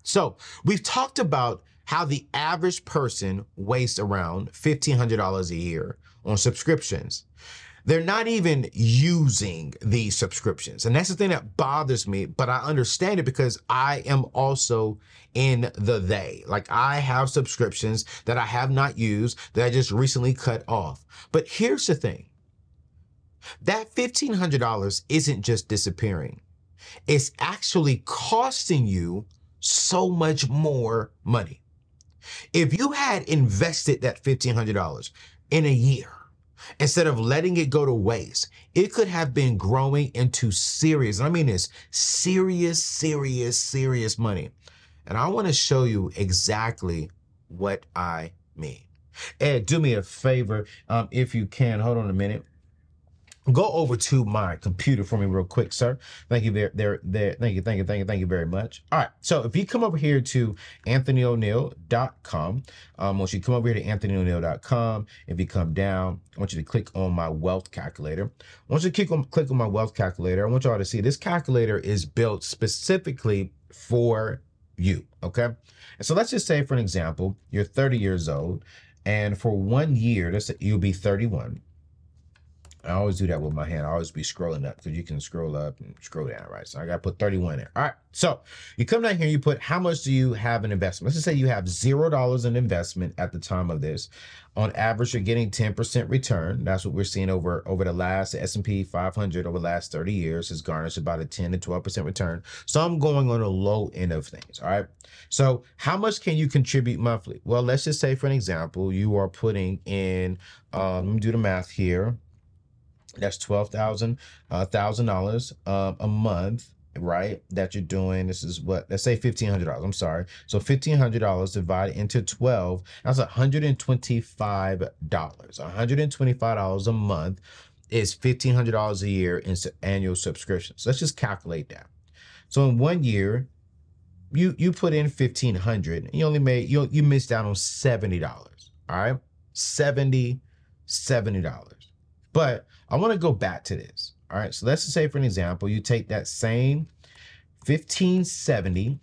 So we've talked about how the average person wastes around $1,500 a year on subscriptions. They're not even using these subscriptions. And that's the thing that bothers me, but I understand it because I am also in the they. Like, I have subscriptions that I have not used that I just recently cut off. But here's the thing. That $1,500 isn't just disappearing. It's actually costing you so much more money. If you had invested that $1,500 in a year, instead of letting it go to waste, it could have been growing into serious, I mean it's serious money. And I want to show you exactly what I mean. Ed, do me a favor, if you can, hold on a minute. Go over to my computer for me real quick, sir. Thank you thank you very much. All right, so if you come over here to AnthonyONeal.com, once you come over here to AnthonyONeal.com, if you come down, I want you to click on my wealth calculator. Once you click on my wealth calculator, I want y'all to see this calculator is built specifically for you, okay? And so let's just say, for an example, you're 30 years old, and for 1 year, you'll be 31. I always do that with my hand. I always be scrolling up because you can scroll up and scroll down, right? So I got to put 31 there. All right. So you come down here, you put, how much do you have in investment? Let's just say you have $0 in investment at the time of this. On average, you're getting 10% return. That's what we're seeing over the last S&P 500 over the last 30 years has garnished about a 10 to 12% return. So I'm going on the low end of things. All right. So how much can you contribute monthly? Well, let's just say, for an example, you are putting in, let me do the math here. That's $12,000 a month, right? That you're doing. This is what, let's say $1,500. I'm sorry. So $1,500 divided into 12. That's $125. $125 a month is $1,500 a year in annual subscriptions. Let's just calculate that. So in 1 year, you put in $1,500. You only made, you missed out on $70. All right, $70. But I want to go back to this. All right. So let's just say, for an example, you take that same 1570,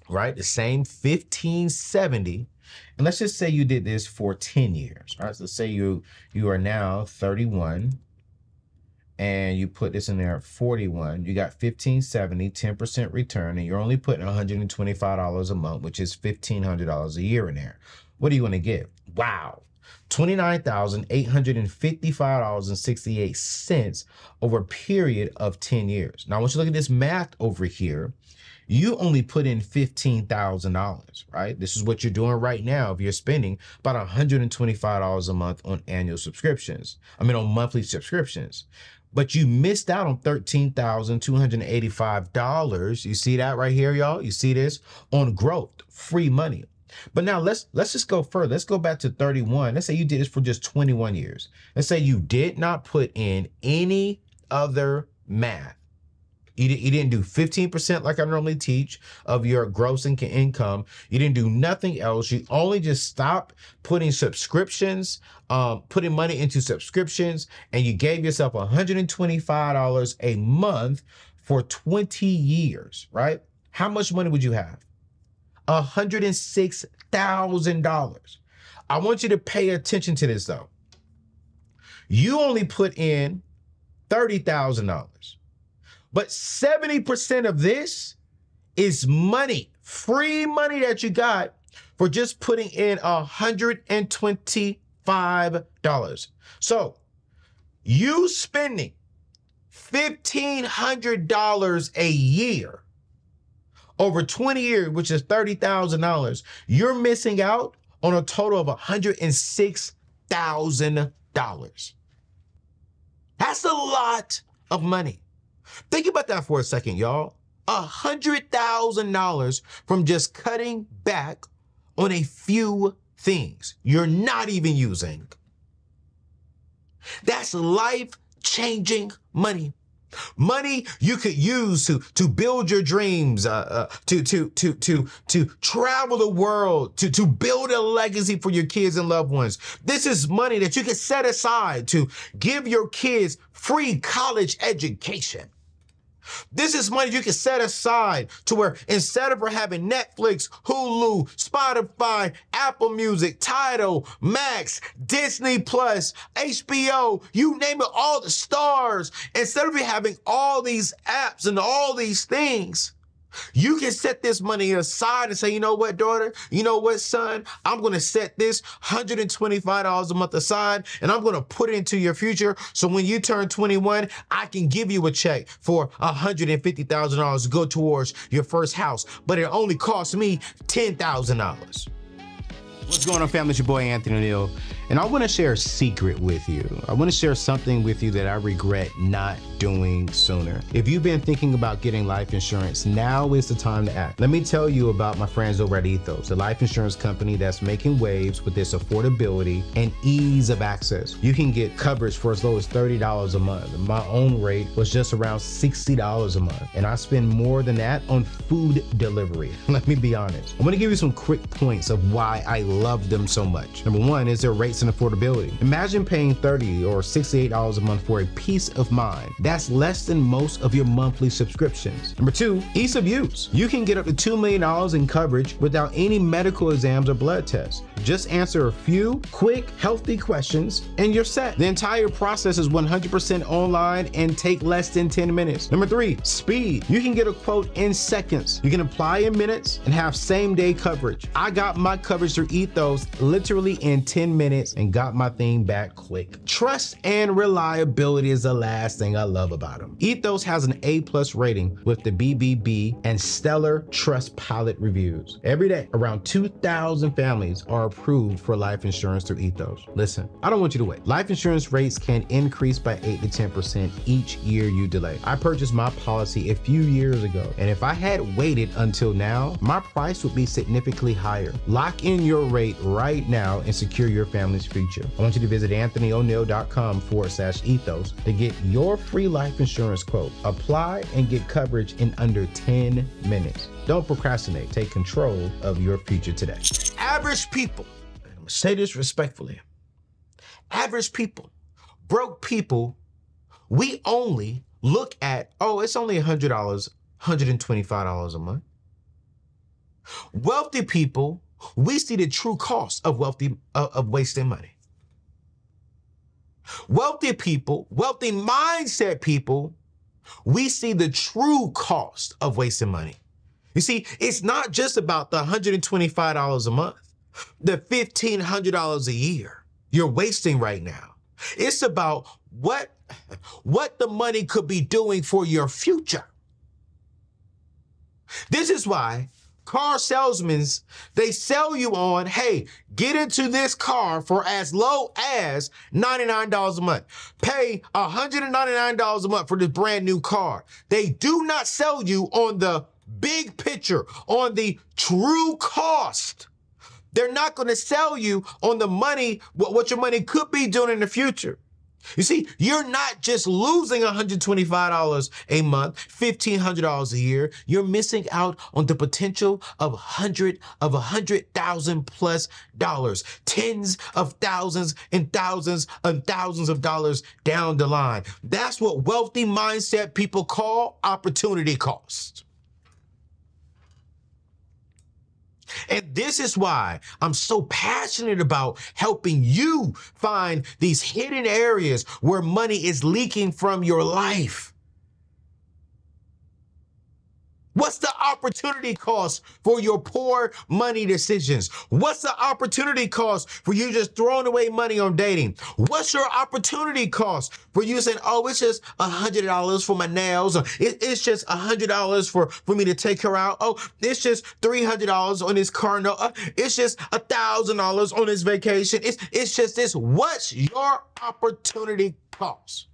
right? The same 1570. And let's just say you did this for 10 years. All right. So let's say you are now 31 and you put this in there at 41. You got 1570, 10% return, and you're only putting $125 a month, which is $1,500 a year in there. What do you want to get? Wow. $29,855.68 over a period of 10 years. Now, I want you to look at this math over here. You only put in $15,000, right? This is what you're doing right now if you're spending about $125 a month on annual subscriptions. I mean, on monthly subscriptions. But you missed out on $13,285. You see that right here, y'all? You see this? On growth, free money. But now let's just go further. Let's go back to 31. Let's say you did this for just 21 years. Let's say you did not put in any other math. You didn't do 15% like I normally teach of your gross income. You didn't do nothing else. You only just stopped putting subscriptions, putting money into subscriptions, and you gave yourself $125 a month for 20 years, right? How much money would you have? $106,000. I want you to pay attention to this though. You only put in $30,000, but 70% of this is money, free money that you got for just putting in $125. So you spending $1,500 a year over 20 years, which is $30,000, you're missing out on a total of $106,000. That's a lot of money. Think about that for a second, y'all. $100,000 from just cutting back on a few things you're not even using. That's life-changing money. Money you could use to build your dreams, to travel the world, to build a legacy for your kids and loved ones. This is money that you can set aside to give your kids free college education. This is money you can set aside to where instead of having Netflix, Hulu, Spotify, Apple Music, Tidal, Max, Disney Plus, HBO, you name it, all the stars, instead of having all these apps and all these things, you can set this money aside and say, you know what, daughter? You know what, son? I'm going to set this $125 a month aside, and I'm going to put it into your future. So when you turn 21, I can give you a check for $150,000 to go towards your first house. But it only cost me $10,000. What's going on, family? It's your boy, Anthony ONeal, and I want to share a secret with you. I want to share something with you that I regret not doing sooner. If you've been thinking about getting life insurance, now is the time to act. Let me tell you about my friends over at Ethos, a life insurance company that's making waves with its affordability and ease of access. You can get coverage for as low as $30 a month. My own rate was just around $60 a month, and I spend more than that on food delivery. Let me be honest. I'm going to give you some quick points of why I love them so much. Number one is their rates and affordability. Imagine paying $30 or $68 a month for a peace of mind. That's less than most of your monthly subscriptions. Number two, ease of use. You can get up to $2 million in coverage without any medical exams or blood tests. Just answer a few quick, healthy questions and you're set. The entire process is 100% online and take less than 10 minutes. Number three, speed. You can get a quote in seconds. You can apply in minutes and have same-day coverage. I got my coverage through Ethos literally in 10 minutes and got my thing back quick. Trust and reliability is the last thing I love about them. Ethos has an A+ rating with the BBB and stellar Trustpilot reviews. Every day, around 2,000 families are approved for life insurance through Ethos. Listen, I don't want you to wait. Life insurance rates can increase by 8 to 10% each year you delay. I purchased my policy a few years ago, and if I had waited until now, my price would be significantly higher. Lock in your rate right now and secure your family's future. I want you to visit anthonyoneal.com/ethos to get your free life insurance quote. Apply and get coverage in under 10 minutes. Don't procrastinate. Take control of your future today. Average people, and I'm gonna say this respectfully, average people, broke people, we only look at, oh, it's only $100, $125 a month. Wealthy people, we see the true cost of wasting money. Wealthy people, wealthy mindset people, we see the true cost of wasting money. You see, it's not just about the $125 a month, the $1,500 a year you're wasting right now. It's about what the money could be doing for your future. This is why car salesmen, they sell you on, hey, get into this car for as low as $99 a month. Pay $199 a month for this brand new car. They do not sell you on the big picture, on the true cost. They're not going to sell you on the money, what your money could be doing in the future. You see, you're not just losing $125 a month, $1,500 a year. You're missing out on the potential of $100,000 plus dollars, tens of thousands and thousands and thousands of dollars down the line. That's what wealthy mindset people call opportunity cost. And this is why I'm so passionate about helping you find these hidden areas where money is leaking from your life. What's the opportunity cost for your poor money decisions? What's the opportunity cost for you just throwing away money on dating? What's your opportunity cost for you saying, oh, it's just $100 for my nails, or it's just $100 for me to take her out. Oh, it's just $300 on this car note. It's just $1,000 on this vacation. It's just this. What's your opportunity cost?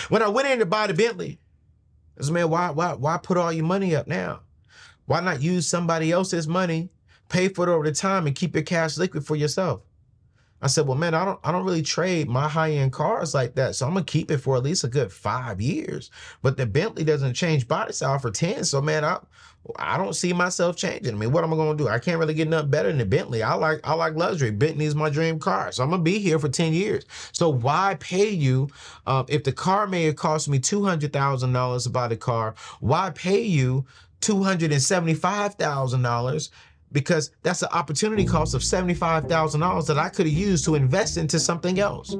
When I went in to buy the Bentley, I said, man, why put all your money up now? Why not use somebody else's money, pay for it over the time, and keep your cash liquid for yourself? I said, well, man, I don't really trade my high-end cars like that. So I'm gonna keep it for at least a good 5 years. But the Bentley doesn't change body style for 10. So man, I don't see myself changing. I mean, what am I gonna do? I can't really get nothing better than the Bentley. I like luxury. Bentley is my dream car. So I'm gonna be here for 10 years. So why pay you if the car may have cost me $200,000 to buy the car? Why pay you $275,000? Because that's an opportunity cost of $75,000 that I could have used to invest into something else.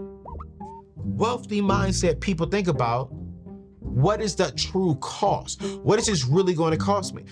Wealthy mindset people think about, what is the true cost? What is this really going to cost me?